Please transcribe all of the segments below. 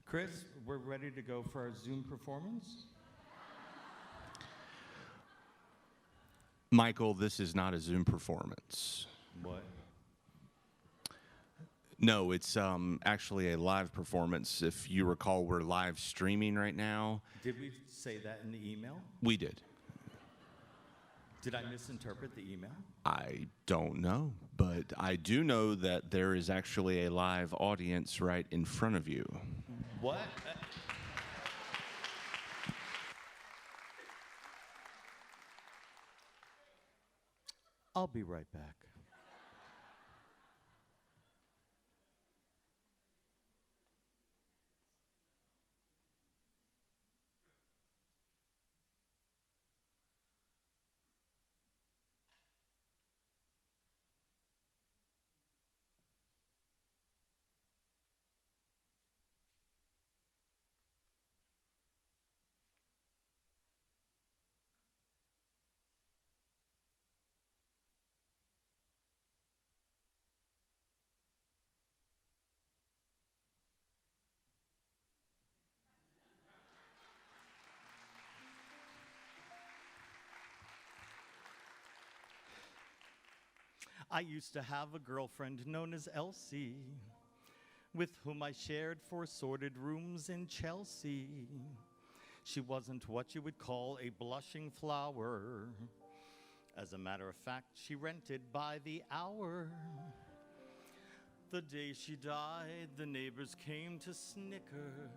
Chris, we're ready to go for our Zoom performance. Michael, this is not a Zoom performance. What? No, it's actually a live performance. If you recall, we're live streaming right now. Did we say that in the email? We did. Did I misinterpret the email? I don't know, but I do know that there is actually a live audience right in front of you. What? I'll be right back. I used to have a girlfriend known as Elsie, with whom I shared 4 sordid rooms in Chelsea. She wasn't what you would call a blushing flower. As a matter of fact, she rented by the hour. The day she died, the neighbors came to snicker.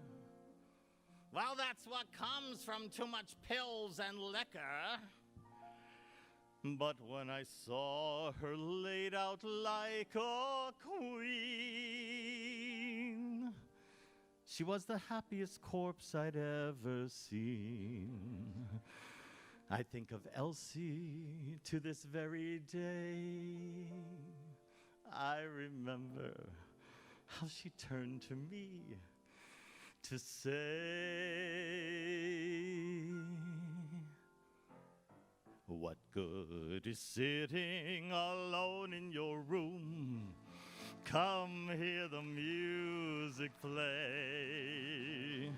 Well, that's what comes from too much pills and liquor. But when I saw her laid out like a queen, she was the happiest corpse I'd ever seen. I think of Elsie to this very day. I remember how she turned to me to say, what good is sitting alone in your room? Come hear the music play.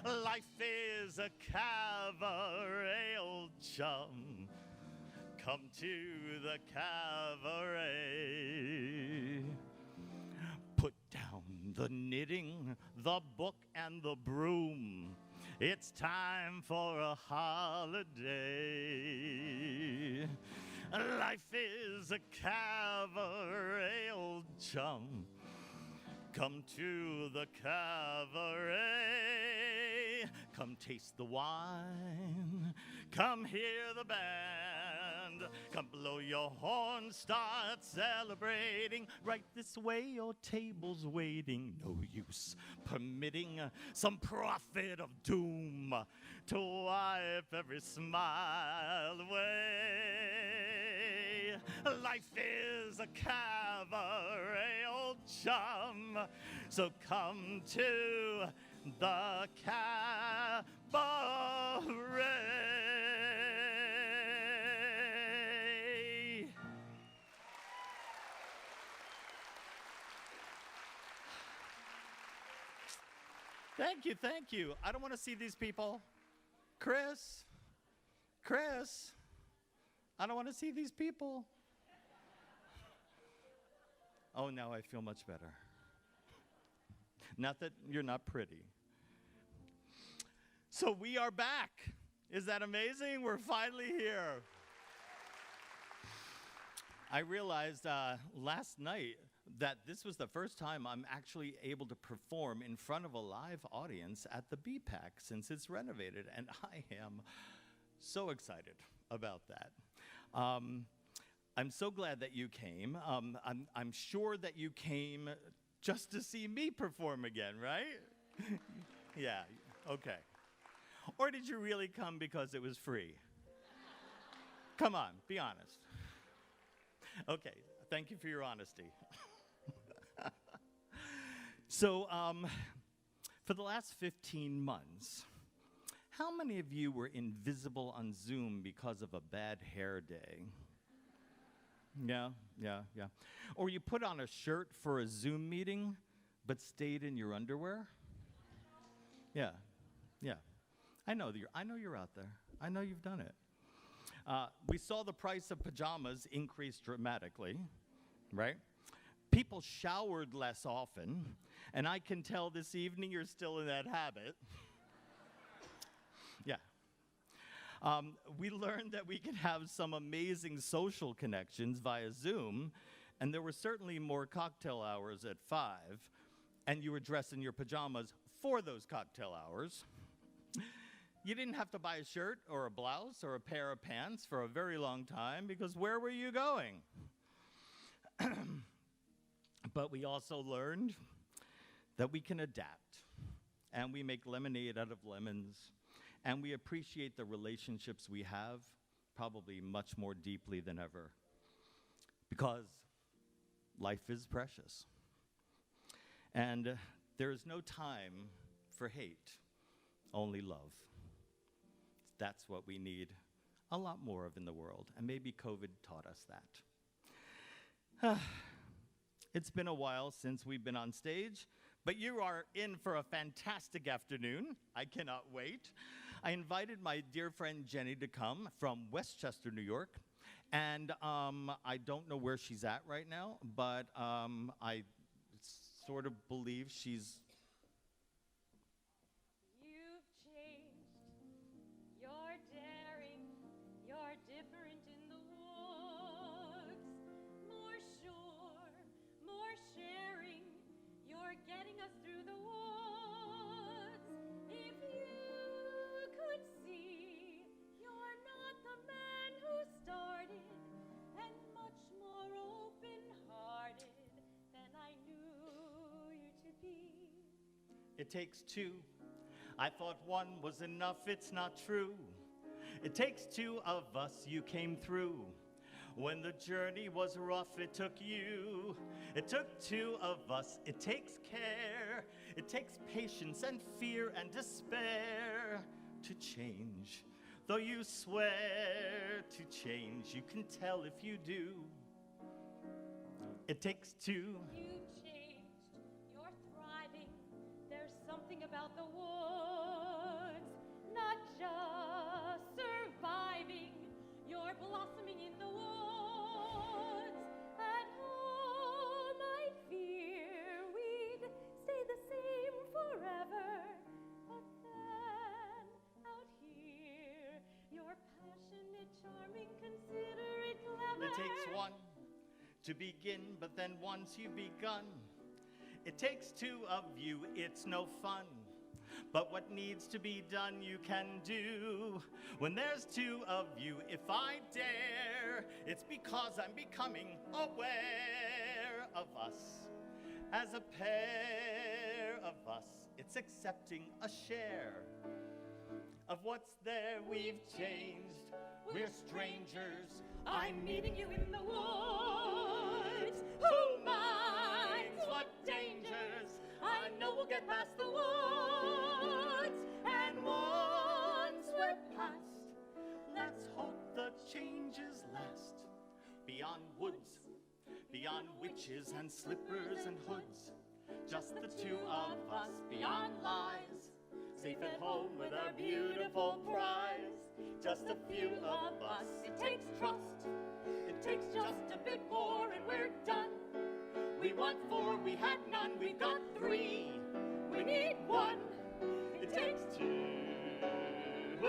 Life is a cabaret, old chum. Come to the cabaret. Put down the knitting, the book, and the broom. It's time for a holiday. Life is a cabaret, old chum. Come to the cabaret. Come taste the wine. Come hear the band. Come blow your horn, start celebrating. Right this way, your table's waiting. No use permitting some prophet of doom to wipe every smile away. Life is a cabaret, old chum. So come to the cabaret. Thank you, thank you. I don't want to see these people. Chris, I don't want to see these people. Oh, now I feel much better. Not that you're not pretty. So we are back. Is that amazing? We're finally here. I realized last night that this was the first time I'm actually able to perform in front of a live audience at the BPAC since it's renovated, and I am so excited about that. I'm so glad that you came. I'm sure that you came just to see me perform again, right? Yeah, okay. Or did you really come because it was free? Come on, be honest. Okay, thank you for your honesty. So, for the last 15 months, how many of you were invisible on Zoom because of a bad hair day? Yeah. Or you put on a shirt for a Zoom meeting, but stayed in your underwear? Yeah, yeah. I know you're out there. I know you've done it. We saw the price of pajamas increase dramatically, right? People showered less often, and I can tell this evening you're still in that habit. Yeah. We learned that we could have some amazing social connections via Zoom, and there were certainly more cocktail hours at 5, and you were dressed in your pajamas for those cocktail hours. You didn't have to buy a shirt or a blouse or a pair of pants for a very long time, because where were you going? But we also learned that we can adapt, and we make lemonade out of lemons, and we appreciate the relationships we have probably much more deeply than ever, because life is precious. And there is no time for hate, only love. That's what we need a lot more of in the world, and maybe COVID taught us that. It's been a while since we've been on stage, but you are in for a fantastic afternoon. I cannot wait. I invited my dear friend Jenny to come from Westchester, New York, and I don't know where she's at right now, but I sort of believe she's... You've changed, you're daring, you're different in the woods, more sure, more sharing, you're getting us through the woods. If you could see, you're not the man who started, and much more open-hearted than I knew you to be. It takes two. I thought one was enough, it's not true. It takes two of us, you came through. When the journey was rough, it took you. It took two of us, it takes care. It takes patience and fear and despair to change. Though you swear to change, you can tell if you do. It takes two. You've changed, you're thriving, there's something about the woods, not just surviving, you're blossoming in the woods. At home I fear we'd stay the same forever, but then out here, you're passionate, charming, considerate, clever. It takes one to begin, but then once you've begun, it takes two of you, it's no fun. But what needs to be done, you can do. When there's two of you, if I dare, it's because I'm becoming aware of us. As a pair of us, it's accepting a share of what's there. We've changed, we're strangers. I'm meeting you in the woods. Who minds what dangers? I know we'll get past the woods. And once we're past, Let's hope the changes last. Beyond woods, beyond witches and slippers and hoods. Just the two of us beyond lies. Safe at home with our beautiful prize. Just a few of us. it takes trust. It takes just a bit more and we're done. We want four, we had none, we've got three. We need one. It takes two. Woo!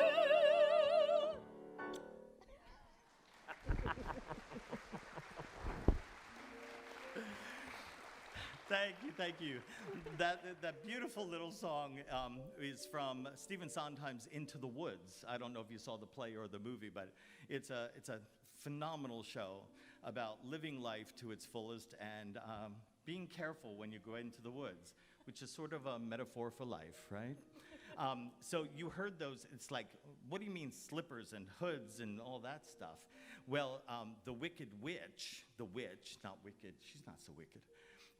Thank you. That beautiful little song is from Stephen Sondheim's Into the Woods. I don't know if you saw the play or the movie, but it's a phenomenal show about living life to its fullest and being careful when you go into the woods, which is sort of a metaphor for life, right? So you heard those, it's like, what do you mean slippers and hoods and all that stuff? Well, the wicked witch, not wicked, she's not so wicked.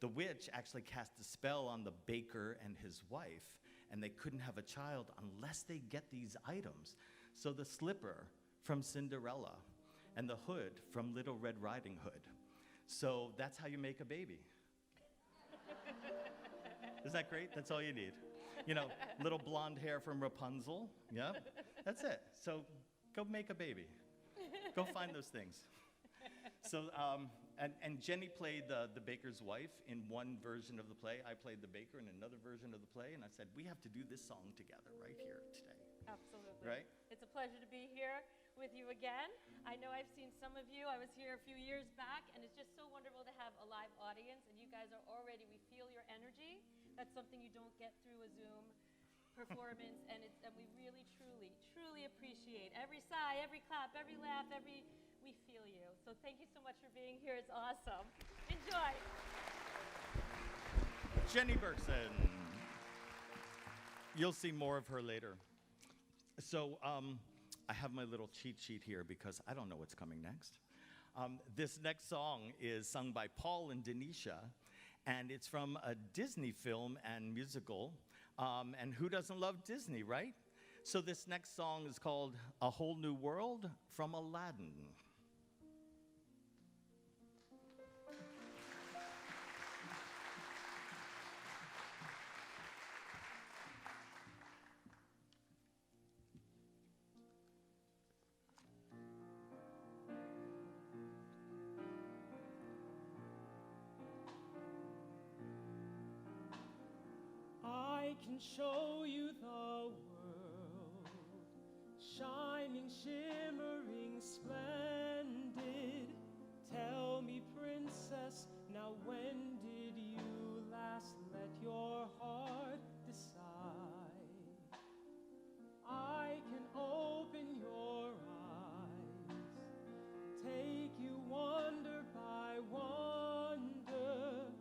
The witch actually cast a spell on the baker and his wife, and they couldn't have a child unless they get these items. So the slipper from Cinderella and the hood from Little Red Riding Hood. So that's how you make a baby. Isn't that great? That's all you need. You know, little blonde hair from Rapunzel. Yep, that's it. So go make a baby. Go find those things. So, and Jenny played the baker's wife in one version of the play. I played the baker in another version of the play, and I said, we have to do this song together right here today. Absolutely. Right? It's a pleasure to be here with you again. I know I've seen some of you. I was here a few years back, and it's just so wonderful to have a live audience, and you guys are already, we feel your energy. That's something you don't get through a Zoom performance, and we really, truly appreciate every sigh, every clap, every laugh, we feel you. So thank you so much for being here. It's awesome. Enjoy. Jenny Bergson. You'll see more of her later. So I have my little cheat sheet here because I don't know what's coming next. This next song is sung by Paul and Denisha, and it's from a Disney film and musical. And who doesn't love Disney, right? So this next song is called A Whole New World from Aladdin. I can show you the world, shining, shimmering, splendid. Tell me, princess, now when did you last let your heart decide? I can open your eyes, take you wonder by wonder,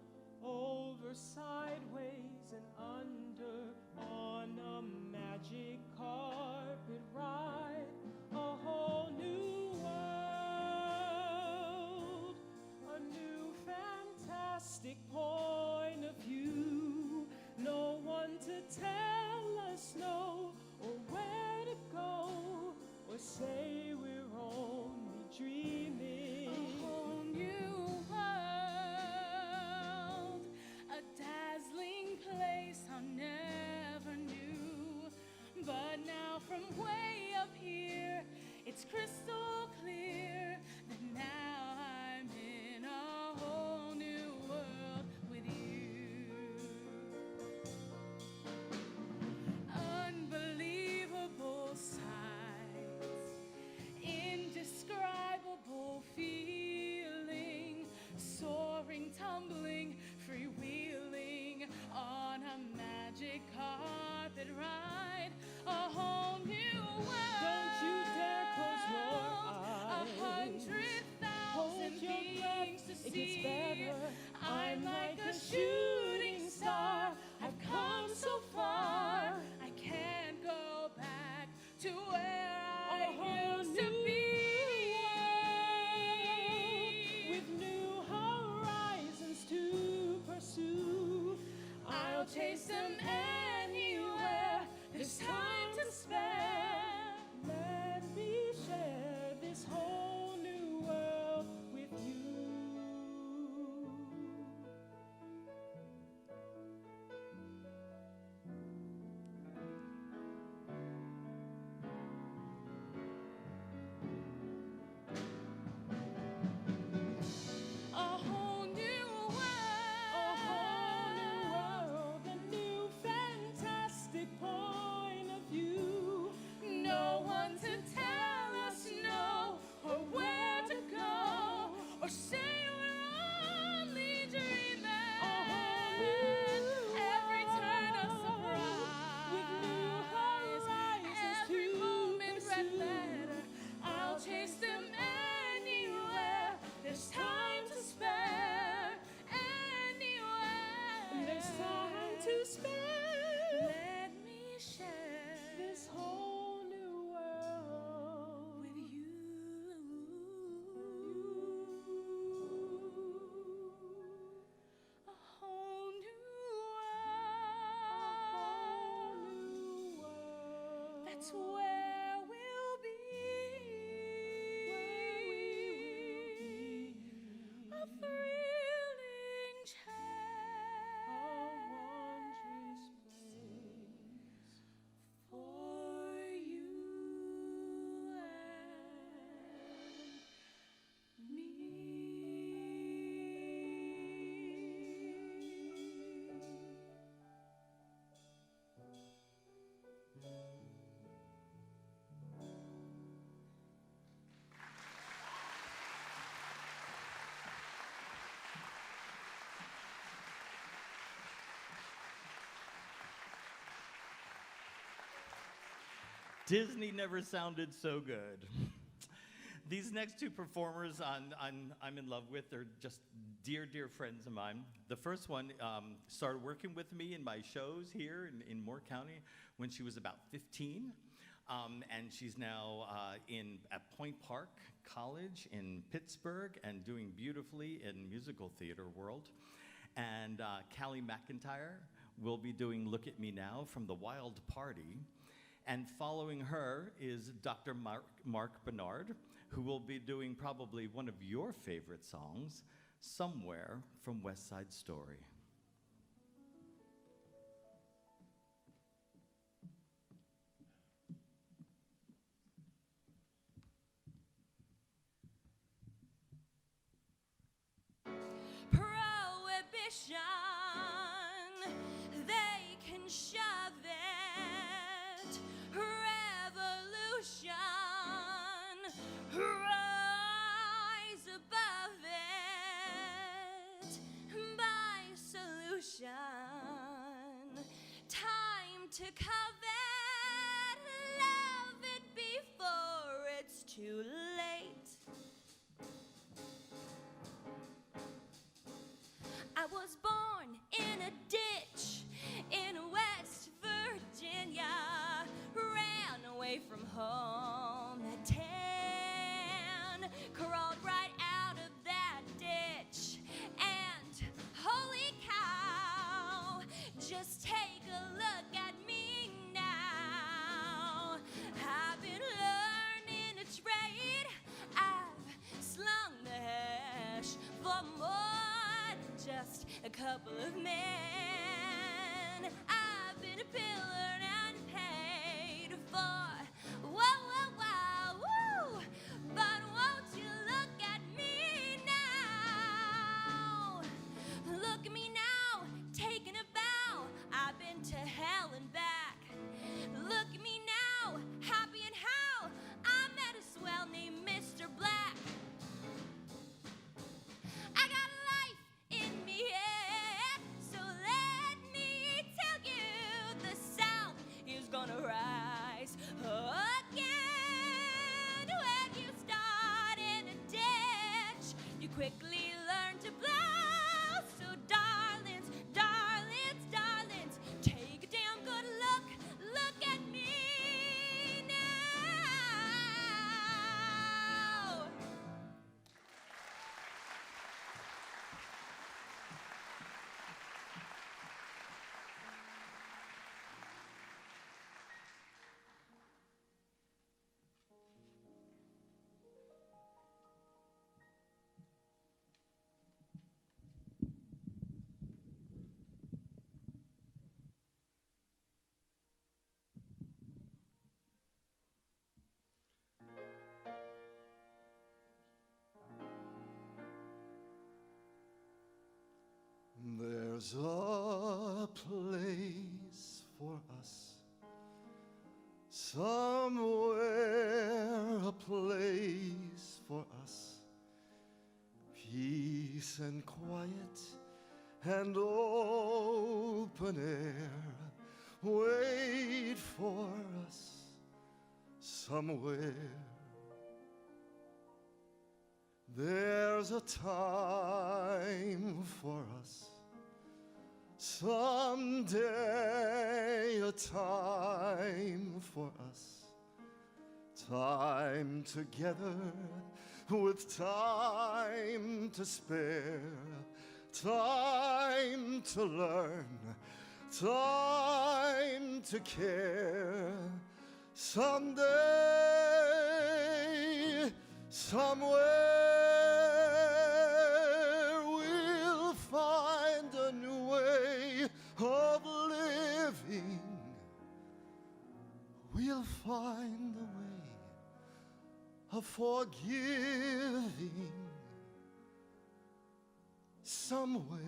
over, sideways, and under, on a magic carpet ride, a whole new world, a new fantastic point of view. No one to tell us no, or where to go, or say we're only dreaming. A whole new world, a dazzling place I never knew. But now from way up here, it's crystal clear that now I'm in a whole new world with you. Unbelievable sights, indescribable feeling, soaring, tumbling, freewheeling on a magic carpet ride, a whole new world. Don't you dare close your eyes. 100,000 Hold your things breath, to it see. gets better. I'm like a shooting star. I've come so far. I can't go back to where I used to be. With new horizons to pursue, I'll chase them anywhere. There's time to spare. let me share this whole new world with you. A whole new world. A whole new world, a new fantastic point of view. No one to tell us no, or where to go, or say we're only dreaming. A whole new Every turn a world, with new surprise, horizons every to moment read pursue. letter. I'll chase them anywhere. There's time to spare. Anywhere. There's time to spare. Let me share This whole new world with you. A whole new world. That's where we'll be. A thrilling a chance. wondrous place. Disney never sounded so good. These next two performers I'm in love with. They're just dear, dear friends of mine. The first one started working with me in my shows here in Moore County when she was about 15. And she's now at Point Park College in Pittsburgh and doing beautifully in musical theater world. And Callie McIntyre will be doing Look at Me Now from The Wild Party. And following her is Dr. Mark Bernard, who will be doing probably one of your favorite songs, Somewhere from West Side Story. Prohibition, they can shove it. Revolution, rise above it. By solution, time to covet. Love it before it's too late. I was born in a ditch in West Virginia, ran away from home at 10, crawled right out of that ditch, and holy cow, just take a look at me now. I've been learning a trade, I've slung the hash for more just a couple of men. I've been a pillar and paid for. Whoa, whoa, wow, woo! But won't you look at me now? Look at me now, taking a bow. I've been to hell and back. Look at me now, happy and how I met a swell named Mr. Black. I got a life in me, yeah. So let me tell you, the South is gonna rise again. When you start in a ditch, you quickly learn to blow. So darlings, darlings, darlings, take a damn good look at me now. There's a place for us somewhere, a place for us, peace and quiet and open air wait for us somewhere. There's a time for us someday, a time for us, time together with time to spare, time to learn, time to care. Someday, somewhere, we'll find a new way of living. We'll find a way of forgiving somewhere.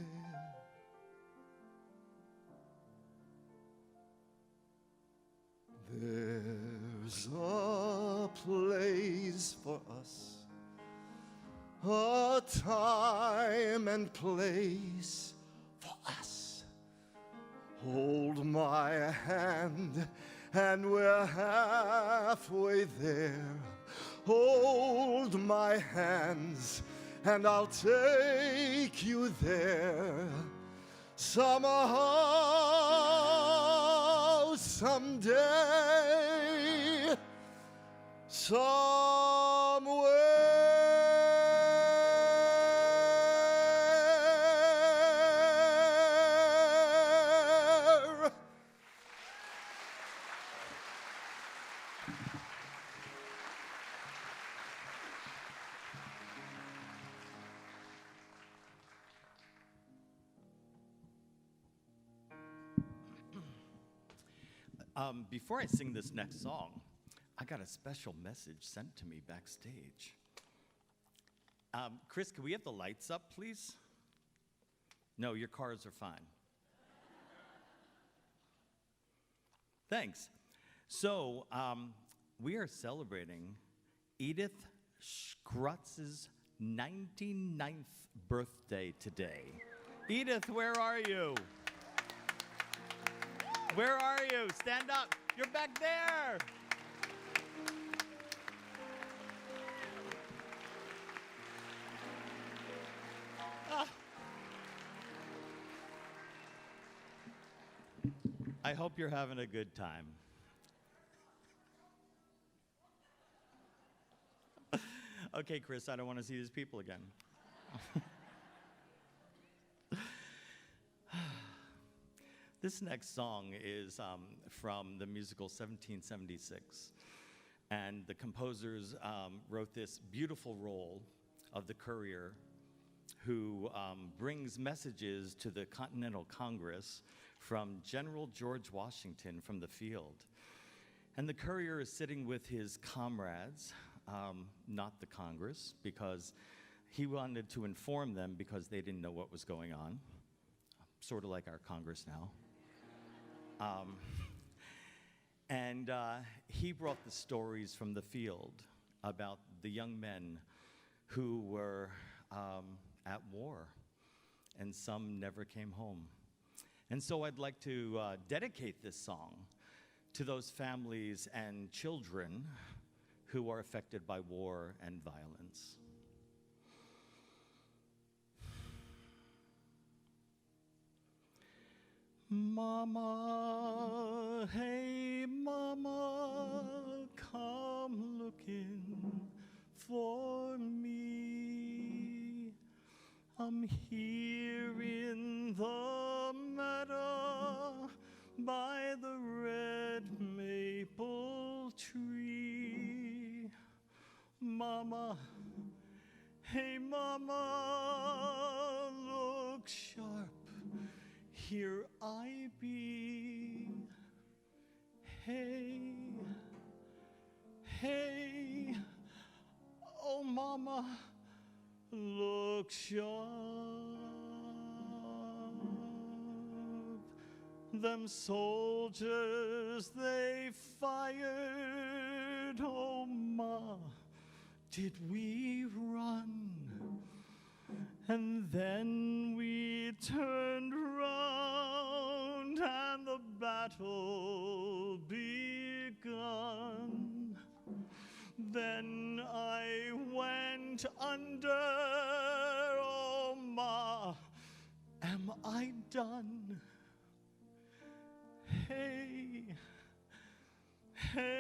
There's a place for us, a time and place for us. Hold my hand and we're halfway there. Hold my hands, and I'll take you there. Somehow, someday, somewhere. Before I sing this next song, I got a special message sent to me backstage. Chris, can we have the lights up, please? No, your cars are fine. Thanks. So, we are celebrating Edith Schrutz's 99th birthday today. Edith, where are you? Where are you? Stand up. You're back there. Ah. I hope you're having a good time. Okay, Chris, I don't want to see these people again. This next song is from the musical 1776. And the composers wrote this beautiful role of the courier who brings messages to the Continental Congress from General George Washington from the field. And the courier is sitting with his comrades, not the Congress, because he wanted to inform them because they didn't know what was going on, sort of like our Congress now. And he brought the stories from the field about the young men who were at war, and some never came home. And so I'd like to dedicate this song to those families and children who are affected by war and violence. Mama, hey mama, come looking for me. I'm here in the meadow by the red maple tree. Mama, hey mama, look sharp. Here I be. Hey, hey, oh mama, look sharp. Them soldiers, they fired. Oh ma, did we run? And then we turned round and the battle begun. Then I went under, oh ma, am I done? Hey, hey,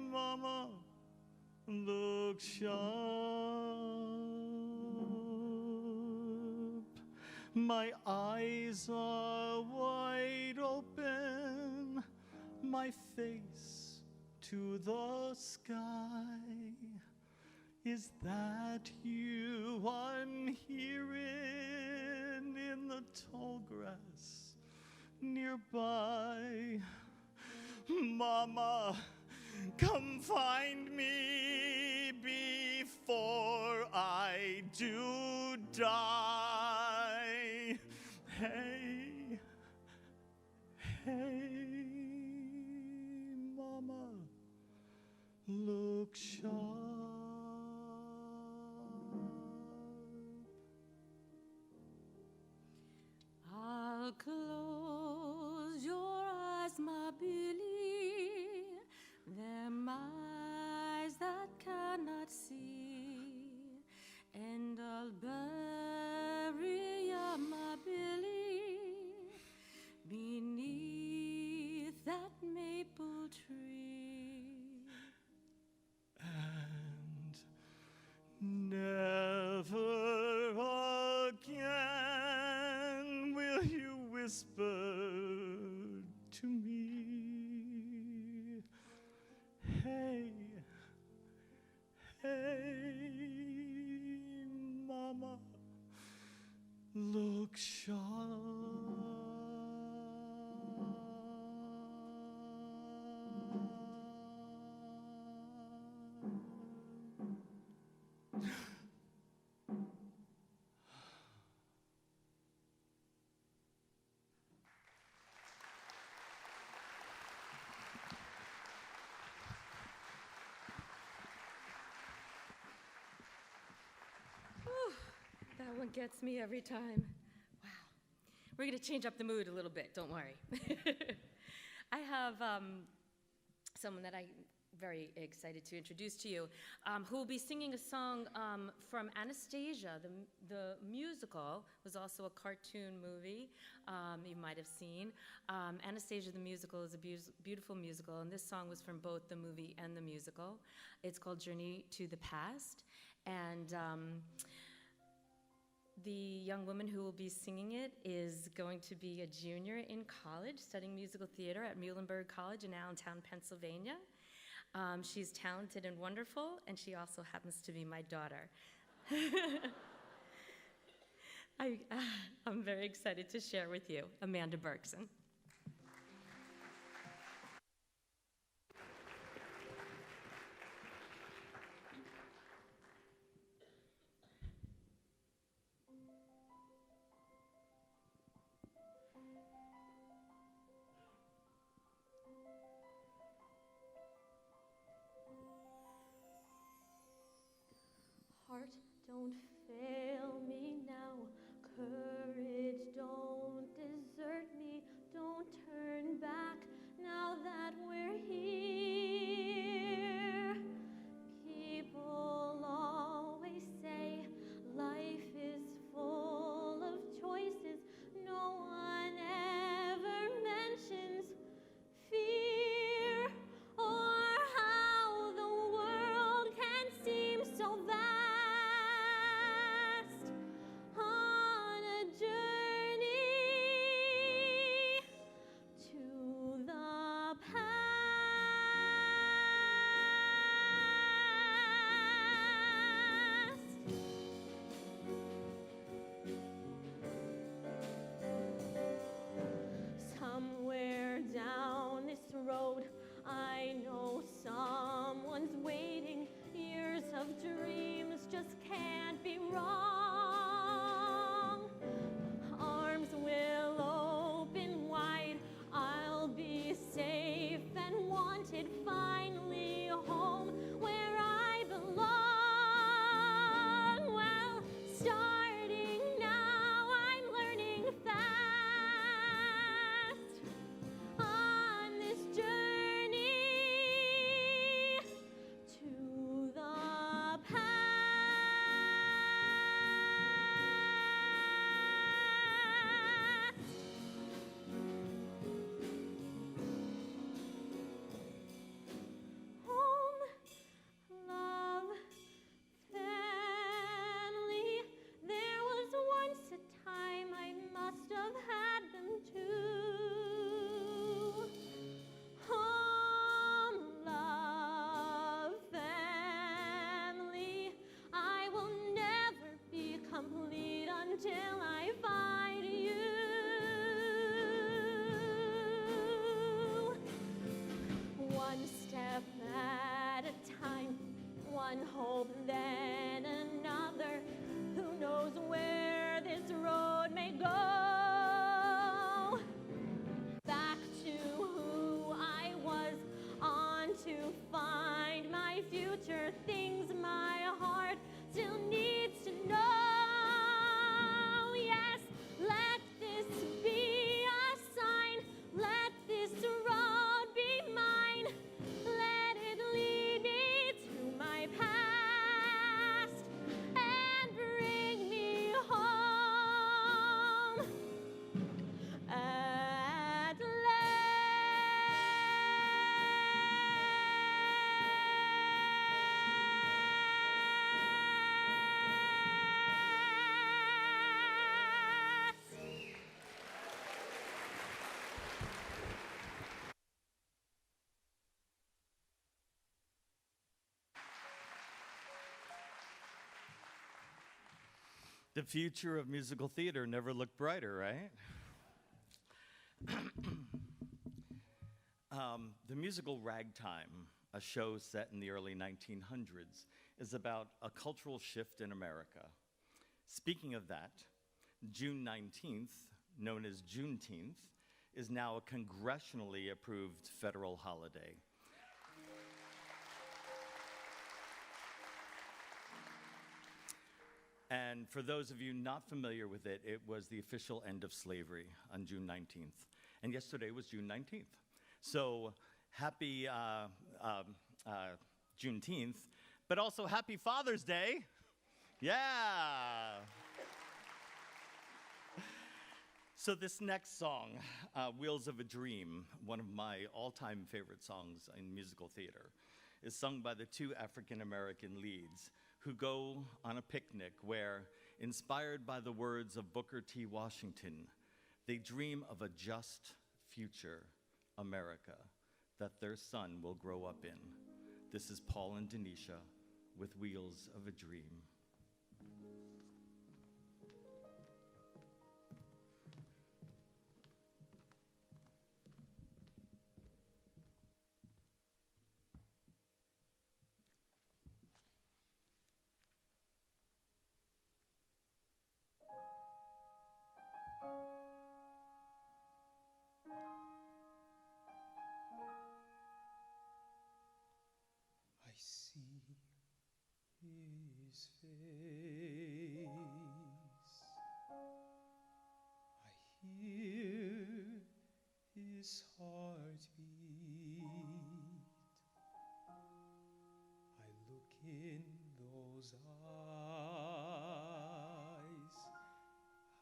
mama, look sharp. My eyes are wide open, my face to the sky. Is that you I'm hearing in the tall grass nearby? Mama, come find me before I do die. Hey, hey, mama, look sharp. I'll close your eyes, whispered to me, hey, hey, mama, look sharp. That one gets me every time. Wow. We're going to change up the mood a little bit, don't worry. I have someone that I'm very excited to introduce to you, who will be singing a song from Anastasia. The musical was also a cartoon movie you might have seen. Anastasia the musical is a beautiful musical, and this song was from both the movie and the musical. It's called Journey to the Past, and the young woman who will be singing it is going to be a junior in college, studying musical theater at Muhlenberg College in Allentown, Pennsylvania. She's talented and wonderful, and she also happens to be my daughter. I'm very excited to share with you Amanda Bergson. Heart, don't fail me now. Courage, don't desert me. Don't turn back now that we're here. People always say life is full of choices. No one ever mentions fear or how the world can seem so vast. On a journey to the past. Somewhere down this road, I know someone's waiting. Years of dreams just can't be wrong. Arms will open wide. I'll be safe and wanted. Finally home where I belong. Well, starting now, I'm learning fast on this journey to the past. Home, love, family. There was once a time I must have had them too. Home, love, family. I will never be complete until I find you. One step at a time, one hope, then another. Who knows where this road may go? Back to who I was, on to find my future, things my heart still needs to know. Yes, let this be a sign, let this road be mine, let it lead me to my past. The future of musical theater never looked brighter, right? The musical Ragtime, a show set in the early 1900s, is about a cultural shift in America. Speaking of that, June 19th, known as Juneteenth, is now a congressionally approved federal holiday. And for those of you not familiar with it, it was the official end of slavery on June 19th. And yesterday was June 19th. So happy Juneteenth, but also happy Father's Day. Yeah. So this next song, Wheels of a Dream, one of my all-time favorite songs in musical theater, is sung by the two African-American leads who go on a picnic where, inspired by the words of Booker T. Washington, they dream of a just future America that their son will grow up in. This is Paul and Denisha with Wheels of a Dream. I see his face. I hear his heartbeat. I look in those eyes,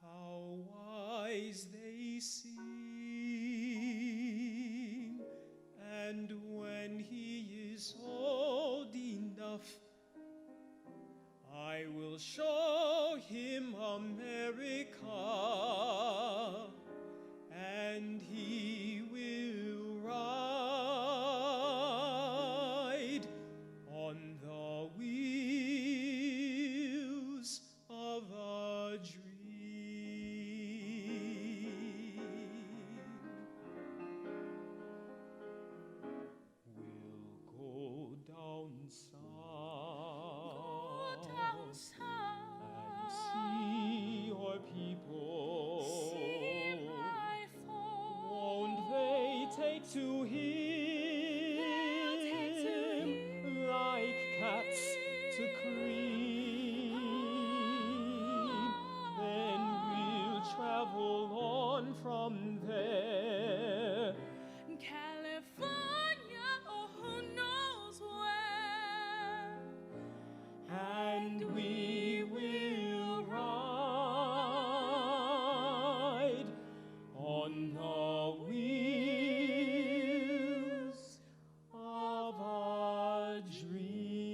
how wise they seem. And when he is old enough, I will show him America, and he will ride on the wheels of a dream. We'll go down south and see your people. Won't they take to him like cats to cream? Then we'll travel on from there. California, or who knows where. And we will ride on the wheels of a dream.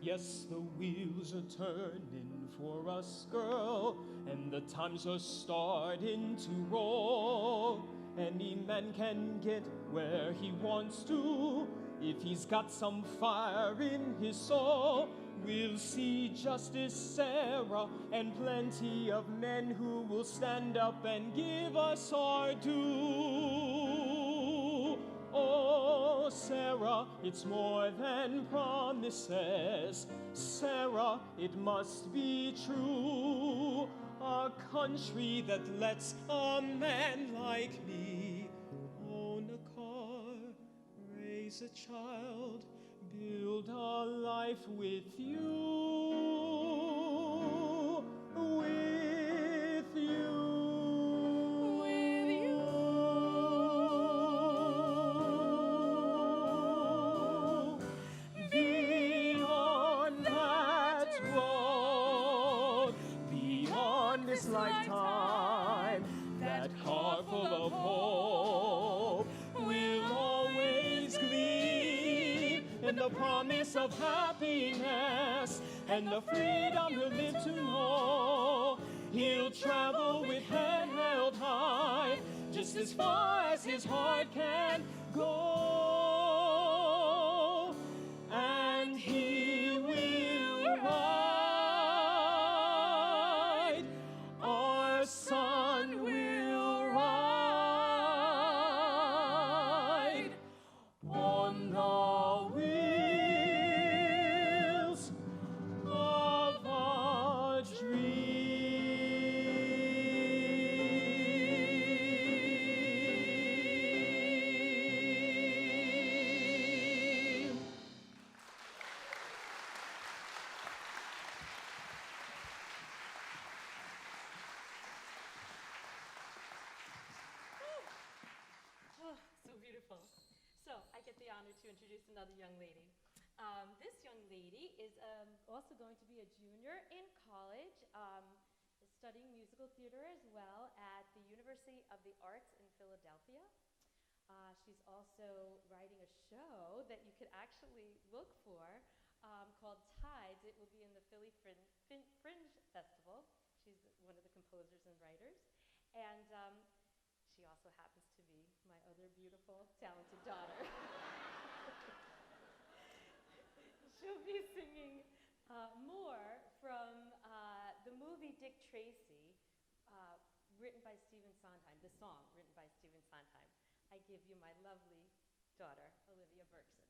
Yes, the wheels are turning for us, girl, and the times are starting to roll. Any man can get where he wants to if he's got some fire in his soul. We'll see Justice Sarah and plenty of men who will stand up and give us our due. Oh, Sarah, it's more than promises. Sarah, it must be true. A country that lets a man like me own a car, raise a child, build a life with you. With you. Beyond that road, beyond this lifetime, that car full of hope will always gleam in the promise of happiness and the freedom he'll live to know. He'll travel with head held high, just as far as his heart can go. get the honor to introduce another young lady. This young lady is also going to be a junior in college, studying musical theater as well at the University of the Arts in Philadelphia. She's also writing a show that you could actually look for called Tides. It will be in the Philly Fringe Festival. She's one of the composers and writers. And she also happens to be my other beautiful, talented daughter. She'll be singing more from the movie Dick Tracy, written by Stephen Sondheim, the song written by Stephen Sondheim. I give you my lovely daughter, Olivia Bergson.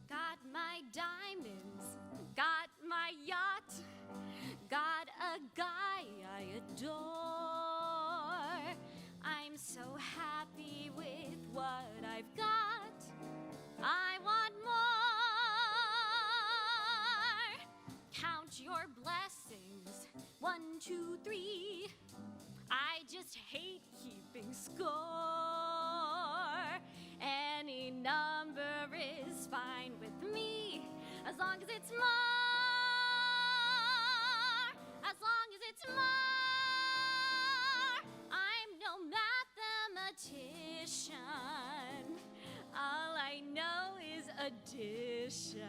Got my diamonds, got my yacht, got a guy I adore. I'm so happy with what I've got. I want more. Count your blessings, 1, 2, 3. I just hate keeping score. Any number is fine with me, as long as it's more. As long as it's more. I'm no mathematician. All I know is addition.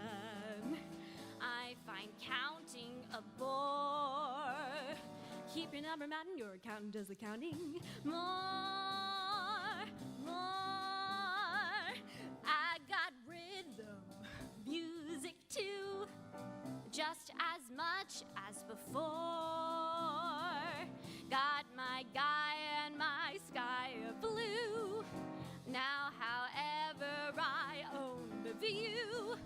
I find counting a bore. Keep your number, Mountain, your accountant does the counting. More, more. I got rhythm, music too, just as much as before. Got my guy and my sky of blue. Now, however I own the view,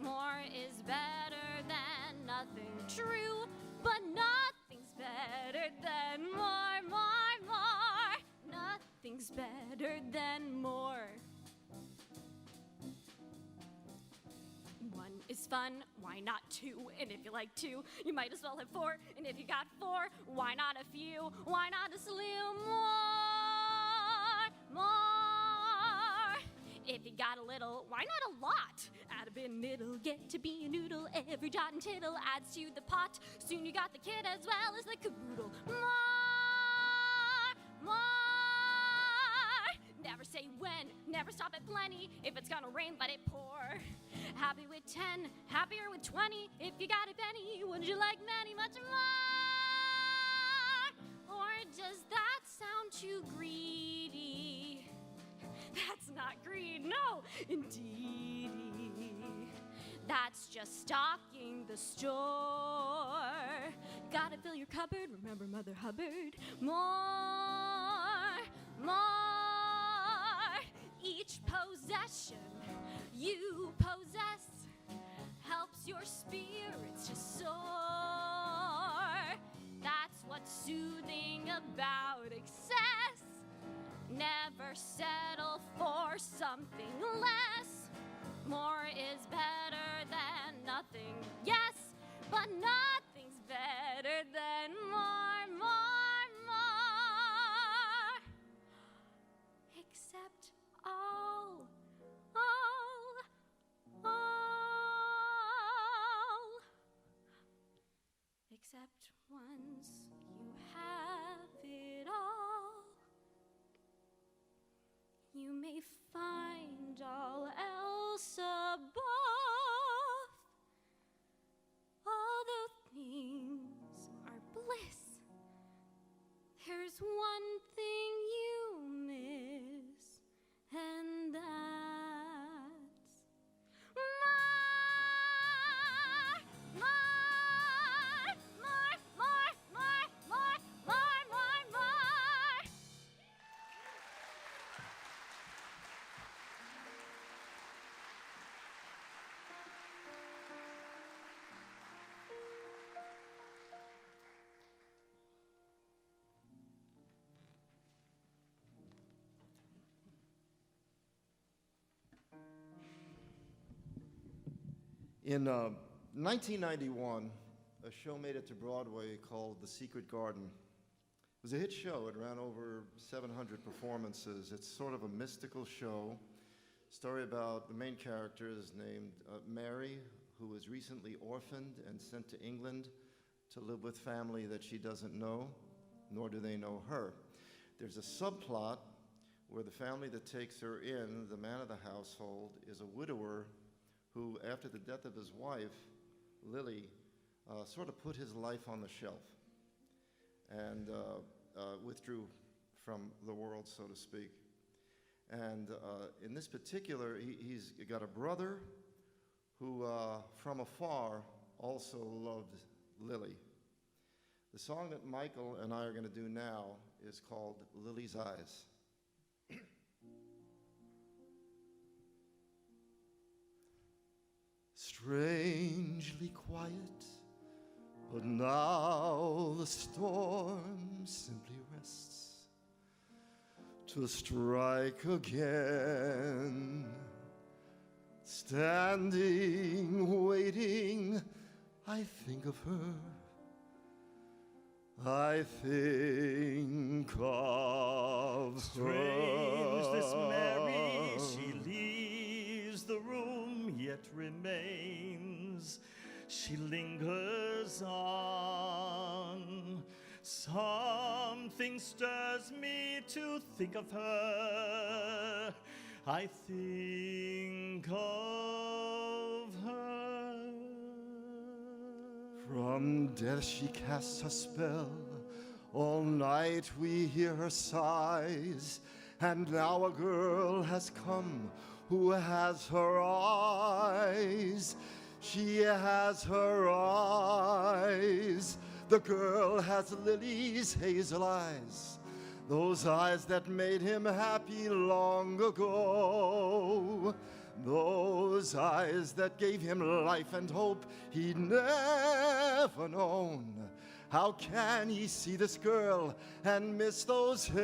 more is better than nothing true, but nothing's better than more, more, more. Nothing's better than more. 1 is fun, why not 2? And if you like 2, you might as well have 4. And if you got 4, why not a few? Why not a slew? More, more. If you got a little, why not a lot? Add a bit middle, get to be a noodle. Every jot and tittle adds to the pot. Soon you got the kid as well as the caboodle. More, more. Never say when, never stop at plenty. If it's gonna rain, let it pour. Happy with 10, happier with 20. If you got a penny, wouldn't you like many, much more? Or does that sound too greedy? That's not greed, no, indeed. That's just stocking the store. Gotta fill your cupboard, remember Mother Hubbard. More, more. Each possession you possess helps your spirits to soar. That's what's soothing about excess. Never settle for something less. More is better than nothing, yes, but nothing's better than more, more, more. Except all. Except once you have it all, you may find all else above. Although things are bliss, there's one thing you miss, and that's more, more, more, more, more, more, more, more, more. In 1991, a show made it to Broadway called The Secret Garden. It was a hit show. It ran over 700 performances. It's sort of a mystical show. Story about the main character is named Mary, who was recently orphaned and sent to England to live with family that she doesn't know, nor do they know her. There's a subplot where the family that takes her in, the man of the household, is a widower who, after the death of his wife, Lily, sort of put his life on the shelf and withdrew from the world, so to speak. And in this particular, he's got a brother who, from afar, also loved Lily. The song that Michael and I are going to do now is called Lily's Eyes. Strangely quiet, but now the storm simply rests to strike again. Standing, waiting, I think of her. I think of Strange this her. Mary, she leaves the room, yet remains. She lingers on. Something stirs me to think of her. I think of her. From death she casts her spell. All night we hear her sighs. And now a girl has come who has her eyes. She has her eyes. The girl has Lily's hazel eyes. Those eyes that made him happy long ago. Those eyes that gave him life and hope he'd never known. How can he see this girl and miss those hazel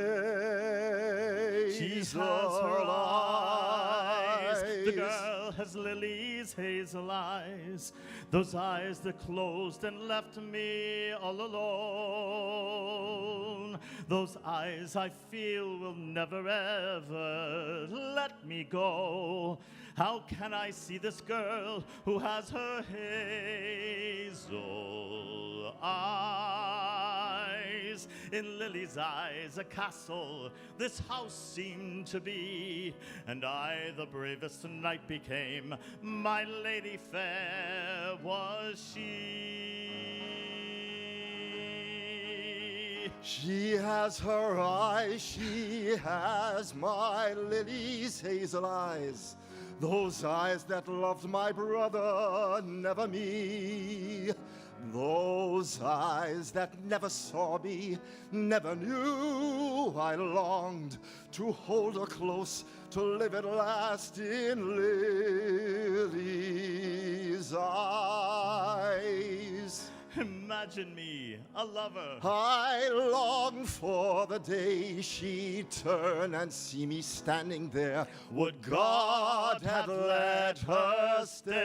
She has her eyes. The eyes? girl has Lily's hazel eyes. Those eyes that closed and left me all alone. Those eyes I feel will never ever let me go. How can I see this girl who has her hazel eyes? In Lily's eyes, a castle this house seemed to be, and I, the bravest knight, became. My lady fair was she. She has her eyes, she has my Lily's hazel eyes. Those eyes that loved my brother, never me. Those eyes that never saw me, never knew I longed to hold her close, to live at last in Lily's eyes. Imagine me, a lover. I long for the day she'd turn and see me standing there. Would God have let her stay?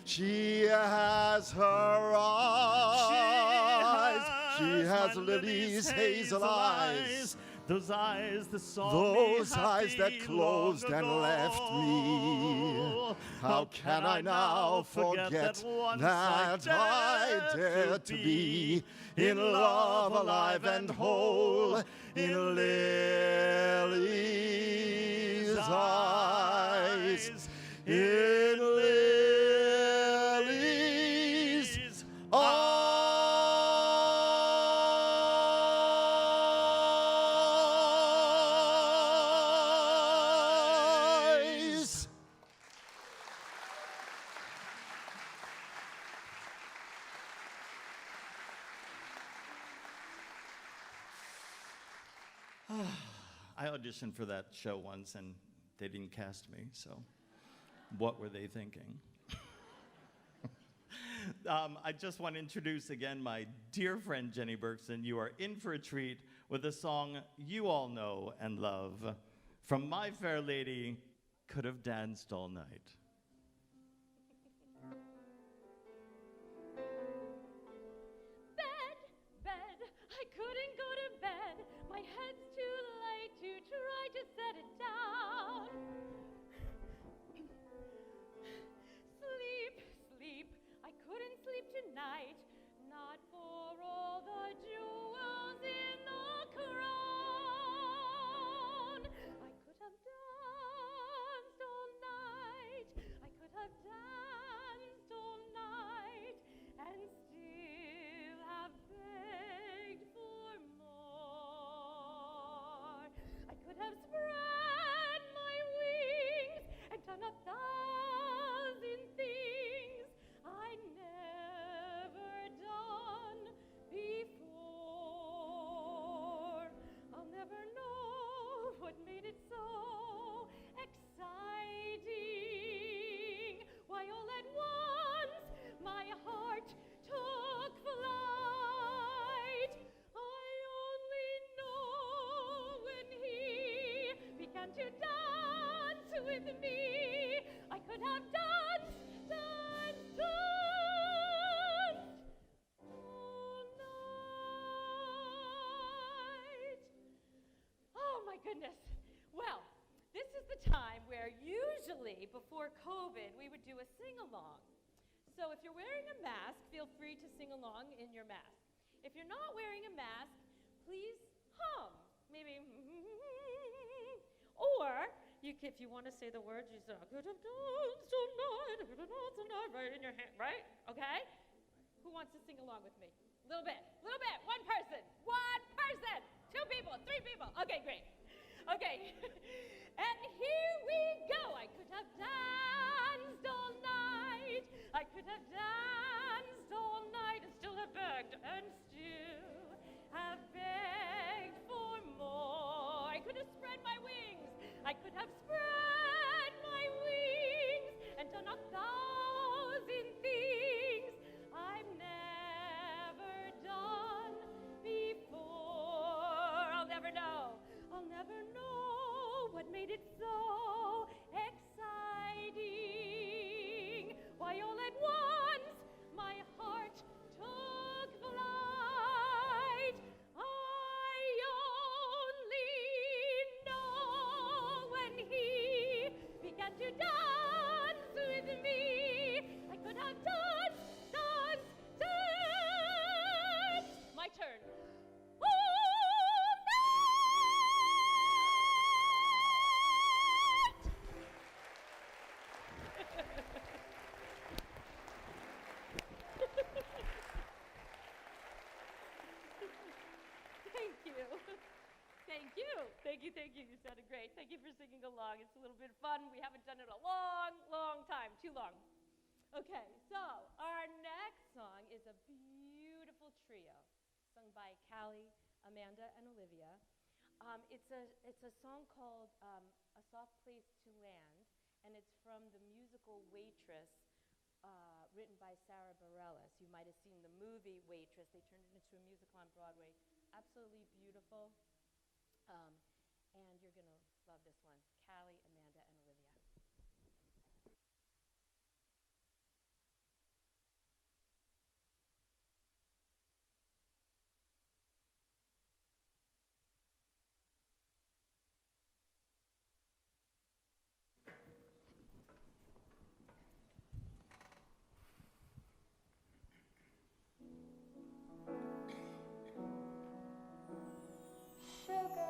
She has her eyes. She has my Lily's hazel eyes. Those eyes that saw Those me eyes that happy closed long and ago. left me. How can I now forget that I dared to be in love, alive and whole in Lily's eyes? In Lily's eyes. I auditioned for that show once and they didn't cast me, so what were they thinking? I just want to introduce again my dear friend Jenny Berkson. You are in for a treat with a song you all know and love from My Fair Lady, could have danced all night. Bed, bed, I couldn't go to bed. My head's too light to try to set it down. Sleep, sleep, I couldn't sleep tonight. Not for all the jewels in the crown. I could have danced all night. I could have danced all night and still have begged for more. I could have spread my wings and done 1,000 things I never done before. I'll never know what made it so exciting. Why all at once my heart took flight. I only know when he began to dance with me. I could have danced, danced, danced all night. Oh my goodness. Well, this is the time where usually before COVID we would do a sing-along. So if you're wearing a mask, feel free to sing along in your mask. If you're not wearing a mask, please hum. Maybe, or if you want to say the words, you say, I could have danced all night, I could have danced all night, right in your hand, right? Okay? Who wants to sing along with me? A little bit, one person, two people, three people. Okay, great. Okay, and here we go. I could have danced all night. I could have danced all night and still have begged and still have begged for more. I could have spread my wings. I could have spread my wings and done 1,000 things I've never done before. I'll never know what made it so exciting. Why all at once my heart took flight. I only know when he began to dance with me. I could have danced, danced, danced. My turn. Thank you. You sounded great. Thank you for singing along. It's a little bit of fun. We haven't done it a long, long time. Too long. Okay, so our next song is a beautiful trio sung by Callie, Amanda, and Olivia. It's a song called A Soft Place to Land, and it's from the musical Waitress, written by Sarah Bareilles. You might have seen the movie Waitress. They turned it into a musical on Broadway. Absolutely beautiful. And you're going to love this one. Callie, Amanda, and Olivia. Sugar,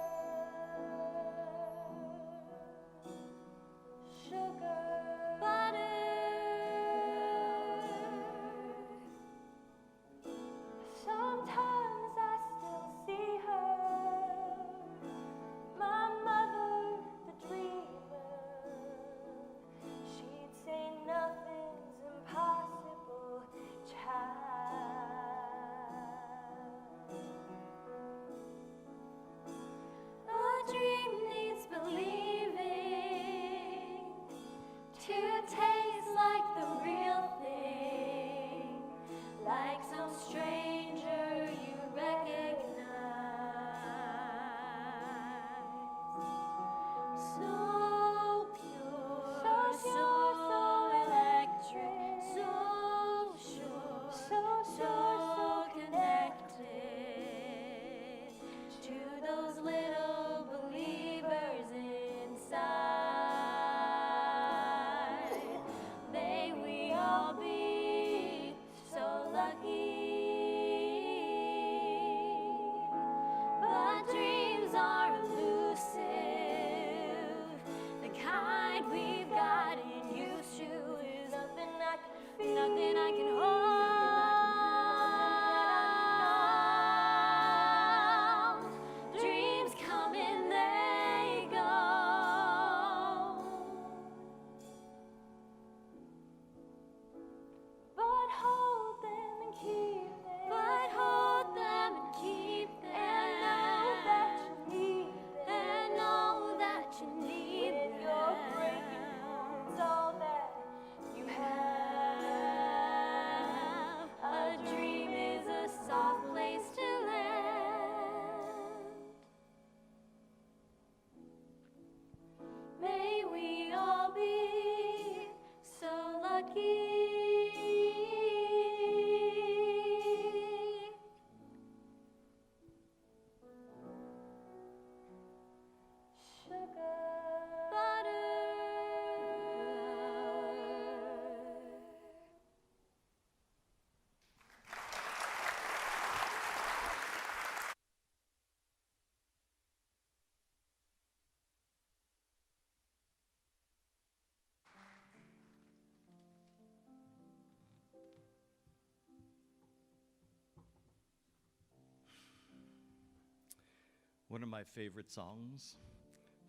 One of my favorite songs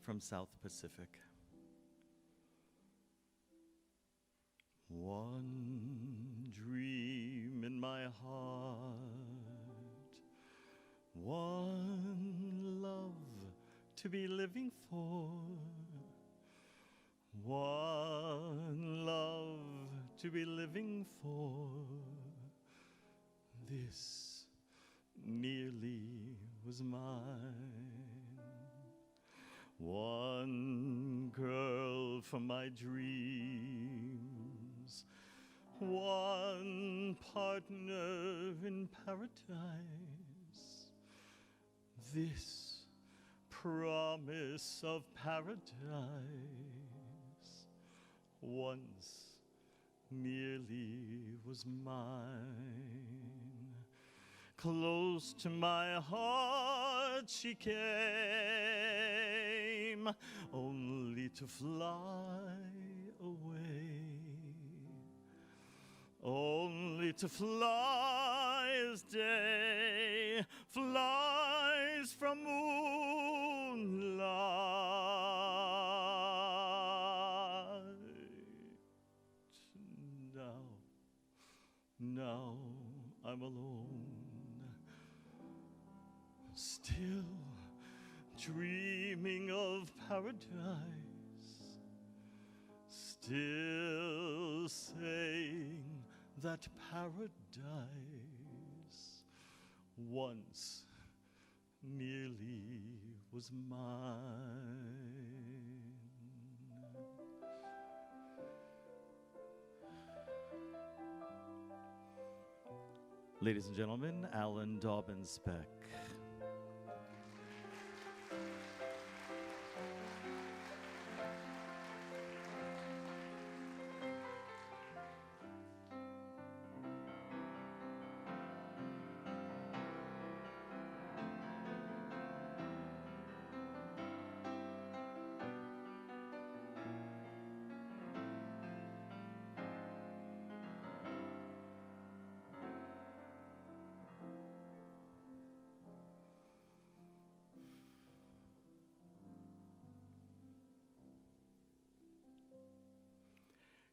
from South Pacific. One dream in my heart, one love to be living for, one love to be living for. This nearly was mine. One girl from my dreams, one partner in paradise. This promise of paradise once nearly was mine. Close to my heart she came, only to fly away. Only to fly as day flies from moonlight. Now I'm alone, still dreaming of paradise, still saying that paradise once nearly was mine. Ladies and gentlemen, Alan Dobbin-Speck.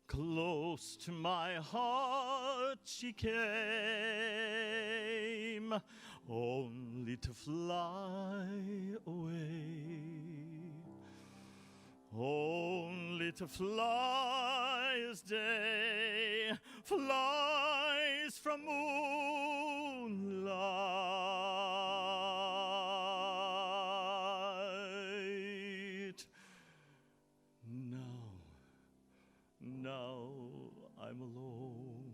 Close to my heart she came, only to fly away, only to fly as day flies from moonlight. Now I'm alone,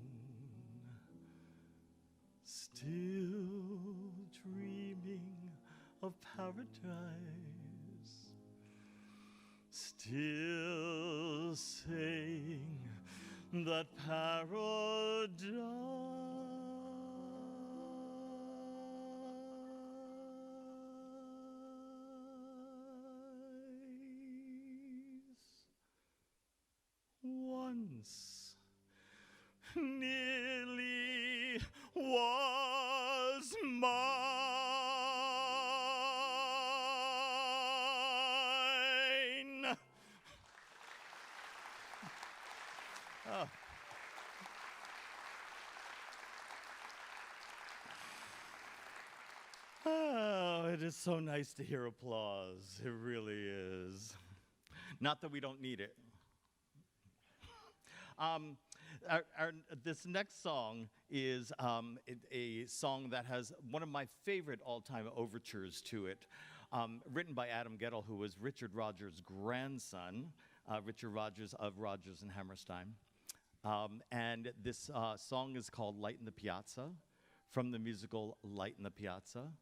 still dreaming of paradise, still saying that once nearly was mine. Oh. Oh, it is so nice to hear applause. It really is. Not that we don't need it. This next song is a song that has one of my favorite all-time overtures to it, written by Adam Gettle, who was Richard Rodgers' grandson, Richard Rodgers of Rodgers and Hammerstein. And this song is called Light in the Piazza, from the musical Light in the Piazza.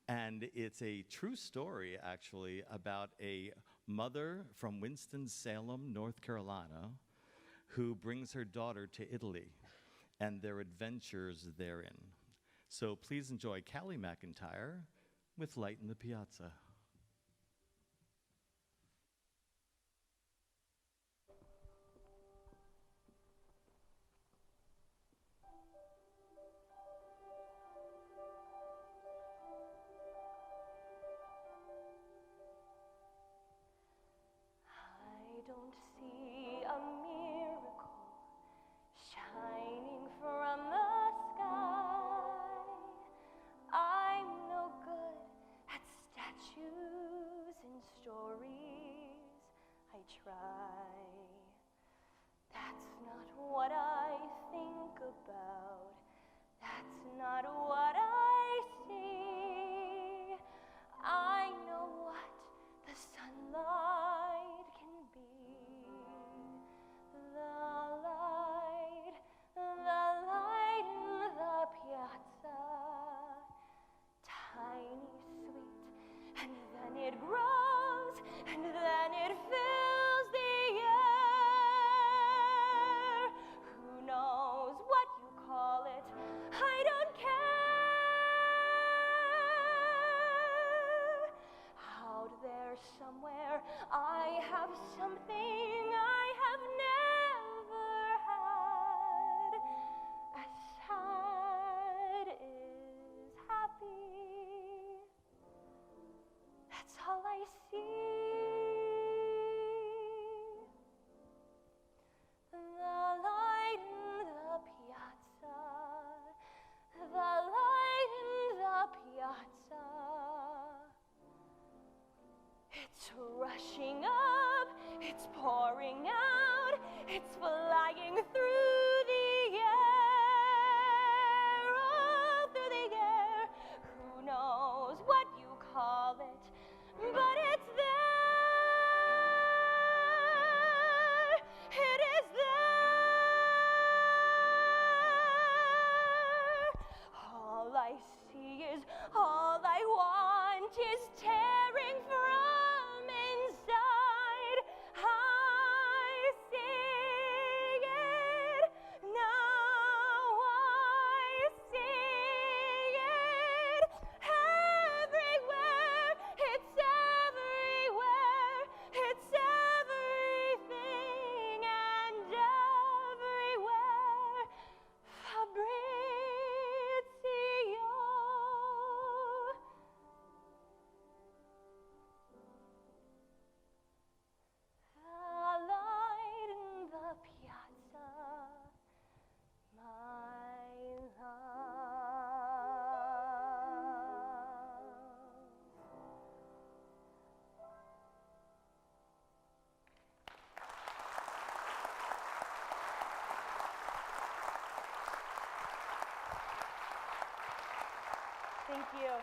And it's a true story, actually, about a mother from Winston-Salem, North Carolina, who brings her daughter to Italy and their adventures therein. So please enjoy Callie McIntyre with Light in the Piazza. see a miracle shining from the sky. I'm no good at statues and stories. I try. That's not what I think about. That's not what I see. I know what the sunlight can be. The light in the piazza. Tiny, sweet, and then it grows, and then it fills the air. Who knows what you call it? I don't care. Out there somewhere, I have something I have never had. As sad is happy. That's all I see. The light in the piazza. The light in the piazza. It's rushing up, it's pouring out, it's flying through the air, oh, through the air. Who knows what you call it, but it's there. It is there. All I see is, all I want is tearing from inside. I see it now. I see it everywhere. It's everywhere. It's everything and everywhere. Fabrizio. The light in the piazza, my Thank you.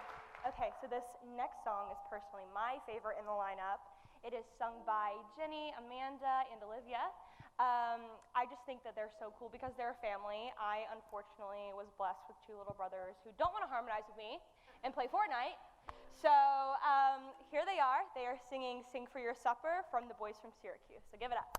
Okay, so this next song is personally my favorite in the lineup. It is sung by Jenny, Amanda, and Olivia. I just think that they're so cool because they're a family. I unfortunately was blessed with two little brothers who don't want to harmonize with me and play Fortnite. So here they are. They are singing Sing for Your Supper from the Boys from Syracuse. So give it up.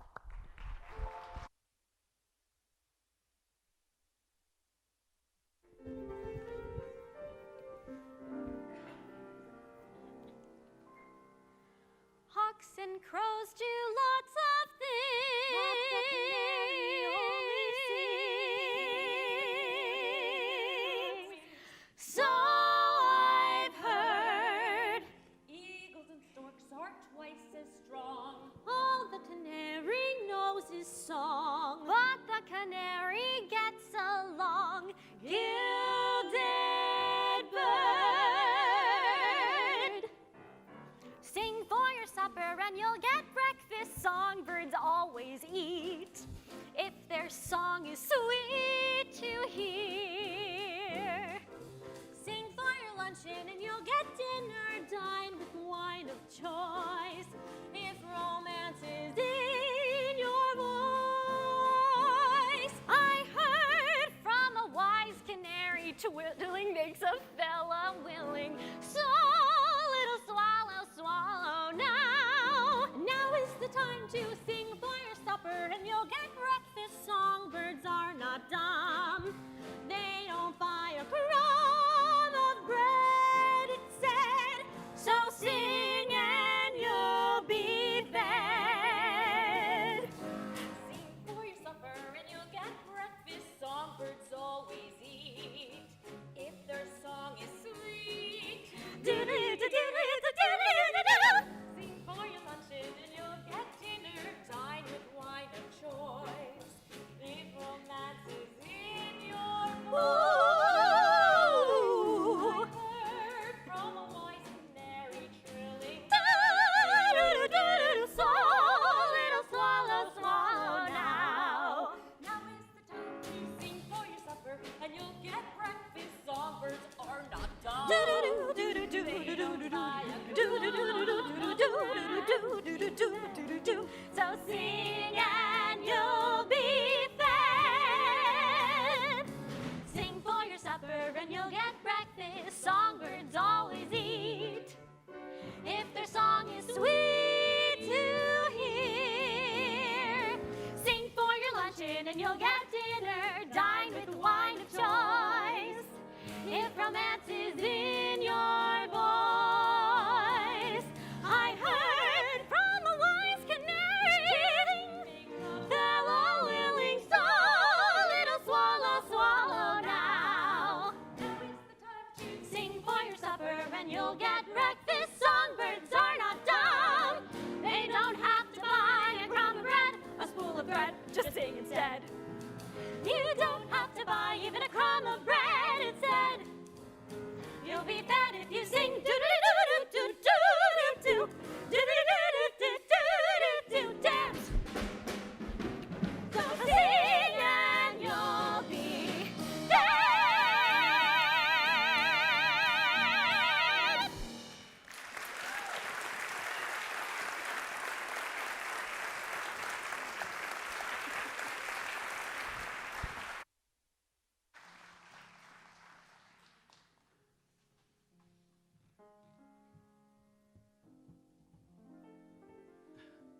Hawks and crows do lots of things. That the canary only sings. So I've heard. Eagles and storks are twice as strong. All the canary knows is song, but the canary gets along. Gilded bird. Sing for your supper and you'll get breakfast. Songbirds always eat if their song is sweet to hear. Sing for your luncheon and you'll get dinner. Dine with wine of choice if romance is in your voice. I heard from a wise canary, twiddling makes a fella willing. So little swallow, swallow now. Now is the time to sing for your supper and you'll get breakfast. Songbirds are not dumb. They don't buy a crumb of bread, it said. So sing and you'll be fed. Sing for your supper and you'll get breakfast. Songbirds always eat if their song is sweet. Do-do-do-do-do-do-do-do-do. Sing for your luncheon and you'll get dinner. Dine So sing and you'll be fed. Sing for your supper and you'll get breakfast. Songbirds always eat if their song is sweet to hear. Sing for your luncheon and you'll get dinner. Dine with wine of choice if romance is in your voice. I heard from a wise canary, fellow willing soul, little swallow, swallow now. Now is the time to sing for your supper and you'll get breakfast. Songbirds are not dumb. They don't have to buy a crumb of bread, a spool of thread. Just sing instead. You don't have to buy even a crumb of bread instead. You'll be fed if you sing do-do-do-do-do-do-do-do. Do-do-do-do-do-do-do-do. Dance. So sing and you'll be fed.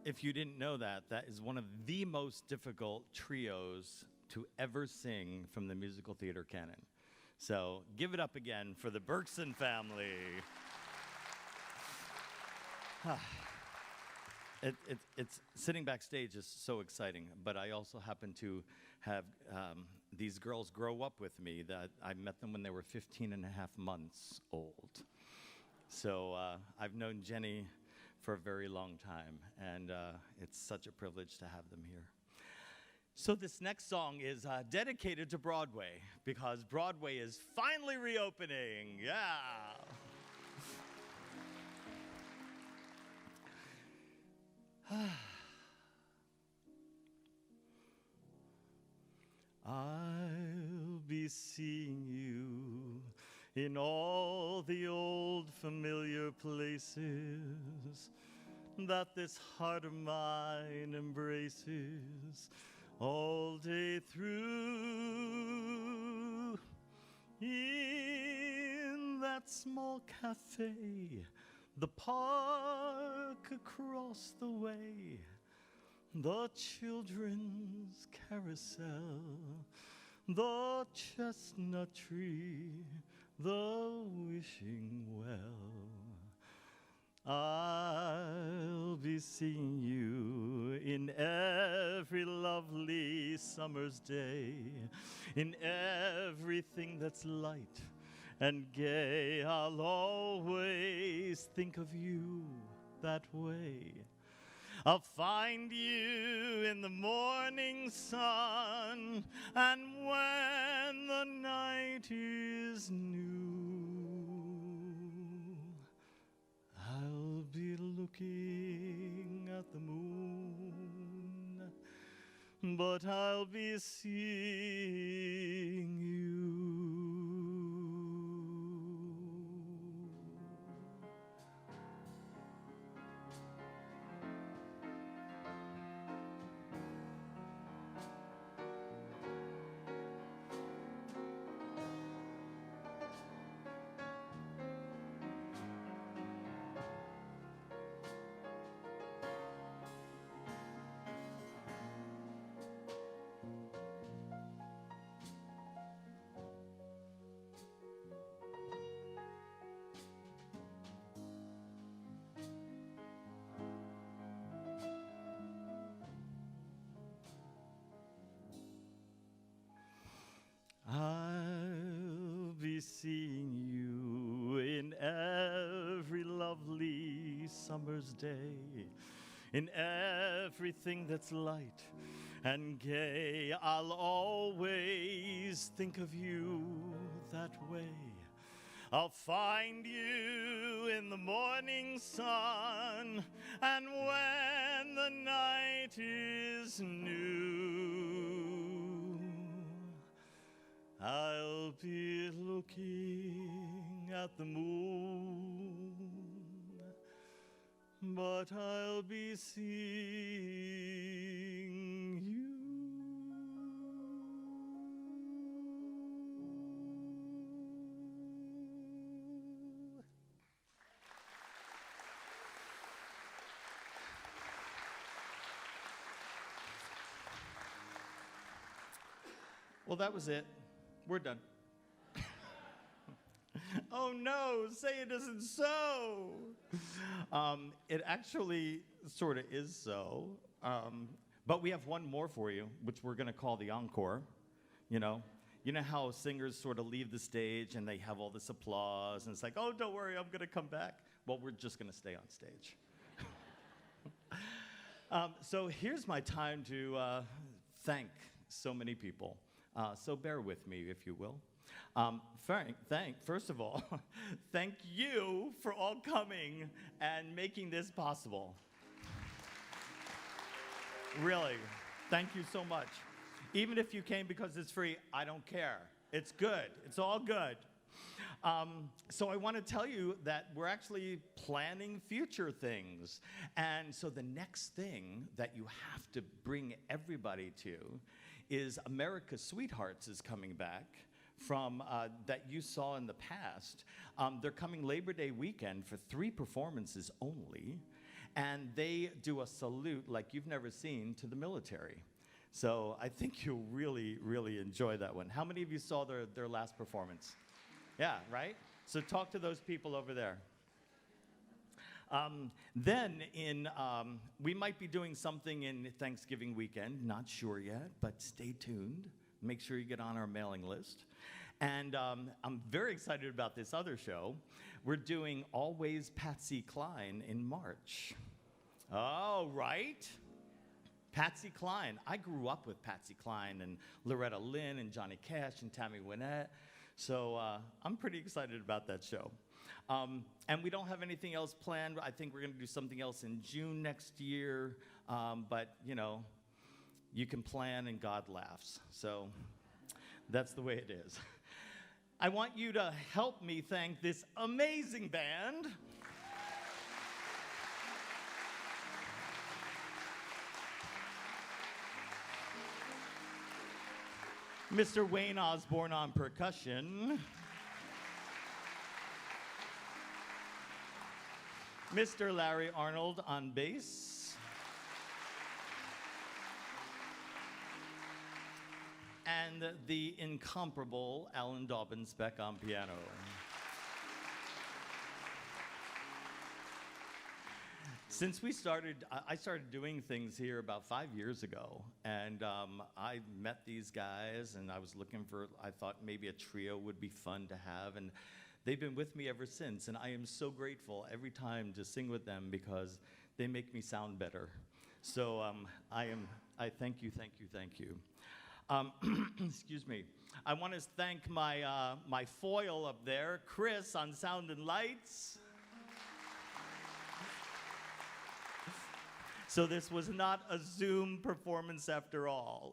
If you didn't know that, that is one of the most difficult trios to ever sing from the musical theater canon. So give it up again for the Berkson family. It's sitting backstage is so exciting, but I also happen to have these girls grow up with me. That I met them when they were 15 and a half months old. So I've known Jenny for a very long time, and it's such a privilege to have them here. So this next song is dedicated to Broadway, because Broadway is finally reopening. Yeah. I'll be seeing you in all the old familiar places that this heart of mine embraces all day through. In that small cafe, the park across the way, the children's carousel, the chestnut tree, the wishing well. I'll be seeing you in every lovely summer's day, in everything that's light and gay. I'll always think of you that way. I'll find you in the morning sun, and when the night is new, I'll be looking at the moon, but I'll be seeing you. I'll be seeing you in every lovely summer's day, in everything that's light and gay. I'll always think of you that way. I'll find you in the morning sun, and when the night is new, I'll be looking at at the moon, but I'll be seeing you. Well, that was it. We're done. Oh no, say it isn't so. It actually sort of is so. But we have one more for you, which we're going to call the encore. You know how singers sort of leave the stage and they have all this applause, and it's like, oh, don't worry, I'm going to come back. Well, we're just going to stay on stage. So here's my time to thank so many people. So bear with me, if you will. First of all, thank you for all coming and making this possible. Really, thank you so much. Even if you came because it's free, I don't care. It's good. It's all good. So I want to tell you that we're actually planning future things. And so the next thing that you have to bring everybody to is America's Sweethearts is coming back from that you saw in the past. They're coming Labor Day weekend for 3 performances only, and they do a salute like you've never seen to the military. So I think you'll really, really enjoy that one. How many of you saw their last performance? Yeah, right? So talk to those people over there. Then we might be doing something in Thanksgiving weekend, not sure yet, but stay tuned. Make sure you get on our mailing list. And I'm very excited about this other show. We're doing Always Patsy Cline in March. Oh, right? Patsy Cline. I grew up with Patsy Cline and Loretta Lynn and Johnny Cash and Tammy Wynette. So I'm pretty excited about that show. And we don't have anything else planned. I think we're going to do something else in June next year. But, you can plan and God laughs. So that's the way it is. I want you to help me thank this amazing band. Mr. Wayne Osborne on percussion. Mr. Larry Arnold on bass. And the incomparable Alan Dobbins-Beck on piano. Since we started, I started doing things here about 5 years ago, and I met these guys, and I was looking for, I thought maybe a trio would be fun to have, and they've been with me ever since, and I am so grateful every time to sing with them because they make me sound better. So I thank you, thank you, thank you. Excuse me. I want to thank my foil up there, Chris on sound and lights. So this was not a Zoom performance after all.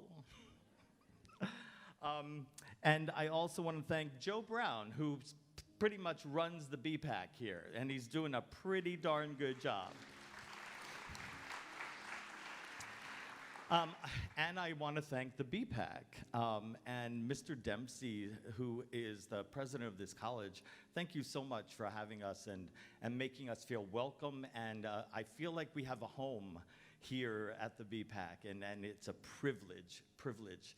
And I also want to thank Joe Brown, who pretty much runs the BPAC here, and he's doing a pretty darn good job. And I want to thank the BPAC and Mr. Dempsey, who is the president of this college. Thank you so much for having us and making us feel welcome. And I feel like we have a home here at the BPAC, and it's a privilege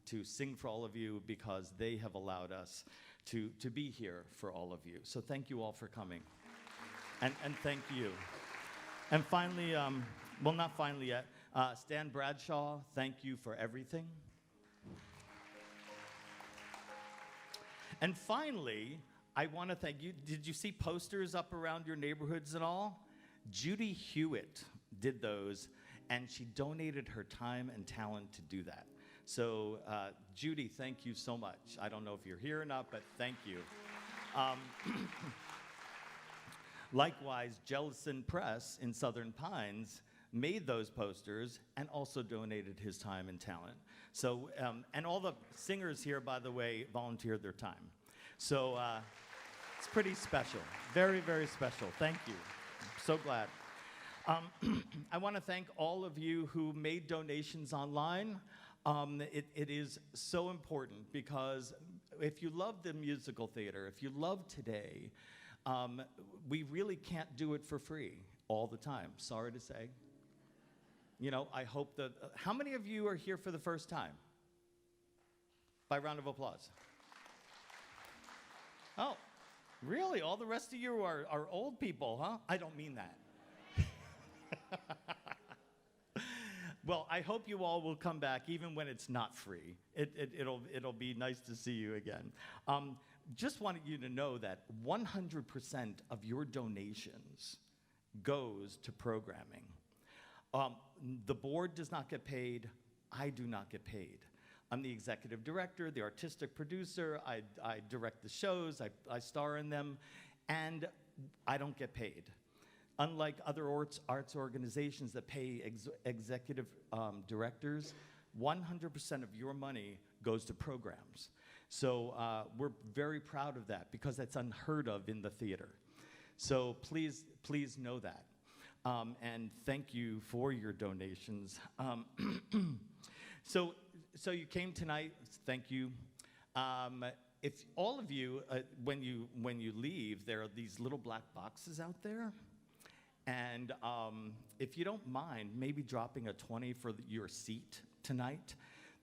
to sing for all of you because they have allowed us to be here for all of you. So thank you all for coming. And thank you. And finally, well, not finally yet, Stan Bradshaw, thank you for everything. And finally, I want to thank you. Did you see posters up around your neighborhoods and all? Judy Hewitt did those, and she donated her time and talent to do that. So, Judy, thank you so much. I don't know if you're here or not, but thank you. Likewise, Jellison Press in Southern Pines made those posters and also donated his time and talent. So, and all the singers here, by the way, volunteered their time. So, It's pretty special. Very, very special. Thank you. So glad. I want to thank all of you who made donations online. It is so important because if you love the musical theater, if you love today, we really can't do it for free all the time, sorry to say. You know, I hope that, how many of you are here for the first time? By round of applause. Oh, really? All the rest of you are old people, huh? I don't mean that. Well, I hope you all will come back even when it's not free. It'll be nice to see you again. Just wanted you to know that 100% of your donations goes to programming. The board does not get paid. I do not get paid. I'm the executive director, the artistic producer. I direct the shows. I star in them, and I don't get paid. Unlike other arts organizations that pay executive directors, 100% of your money goes to programs. So we're very proud of that because that's unheard of in the theater. So please know that. And thank you for your donations. So you came tonight, thank you. If all of you, when you leave, there are these little black boxes out there. And if you don't mind, maybe dropping a 20 for your seat tonight,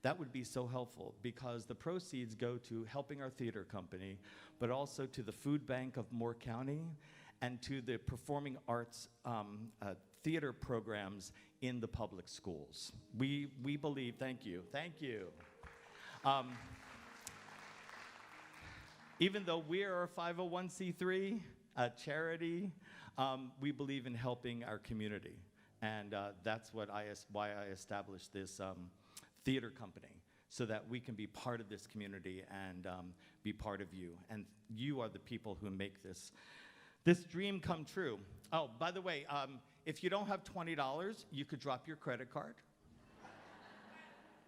that would be so helpful because the proceeds go to helping our theater company, but also to the food bank of Moore County and to the performing arts theater programs in the public schools. We believe, thank you. Even though we are a 501c3, a charity, we believe in helping our community, and that's why I established this theater company, so that we can be part of this community and be part of you. And you are the people who make this dream come true. Oh, by the way, if you don't have $20, you could drop your credit card.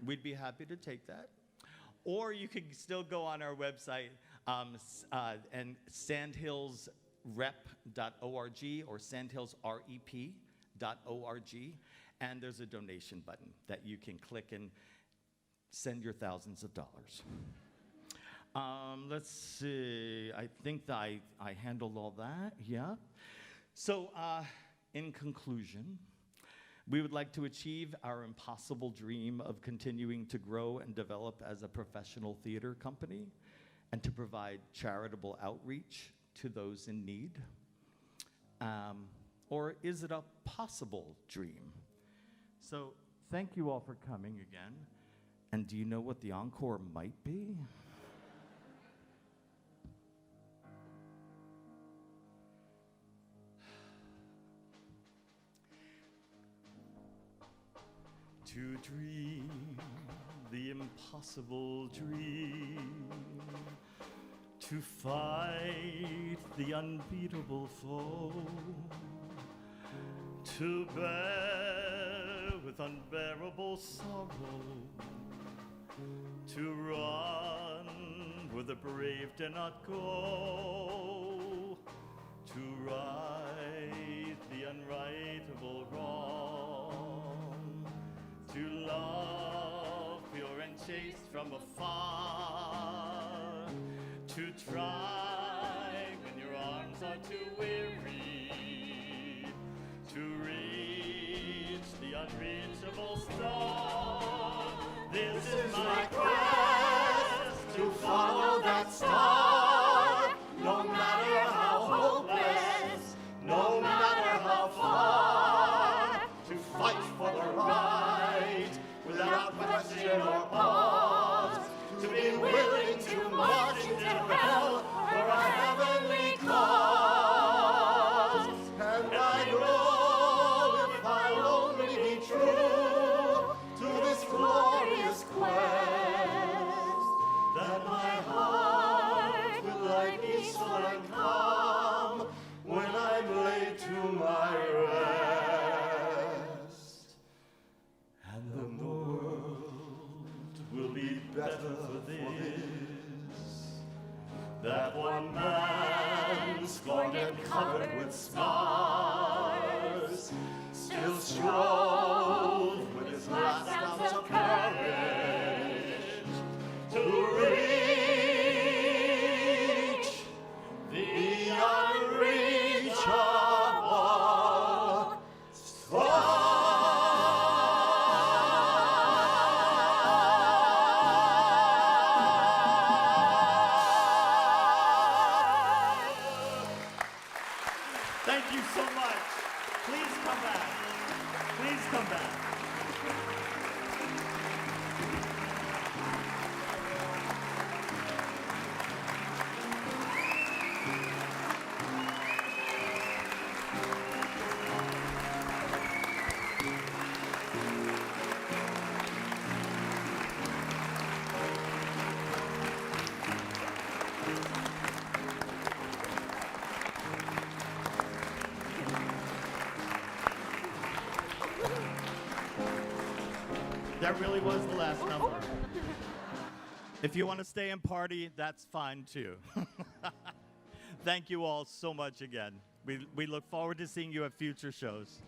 We'd be happy to take that. Or you could still go on our website and sandhillsrep.org or sandhillsrep.org, and there's a donation button that you can click and send your thousands of dollars. Let's see, I think that I handled all that, yeah. So in conclusion, we would like to achieve our impossible dream of continuing to grow and develop as a professional theater company and to provide charitable outreach to those in need. Or is it a possible dream? So thank you all for coming again. And do you know what the encore might be? To dream the impossible dream, to fight the unbeatable foe, to bear with unbearable sorrow, to run where the brave dare not go, to right the unrightable wrong, to love pure and chaste from afar, to try when your arms are too weary, to reach the unreachable star. This is my quest to follow that star, no matter how hopeless, no matter how far, to fight for the right without question or pause, to be willing to march into hell for a heavenly cause. And I know if I'll only be true to this glorious quest, that my heart will lie peaceful and calm when I'm laid to my rest. And the world will be better for this, that one man scorned and covered with scars, still strove with his last ounce of courage to reach the unreachable Thank you so much. Please come back. Please come back. That really was the last number. If you want to stay and party, that's fine too. Thank you all so much again. We look forward to seeing you at future shows.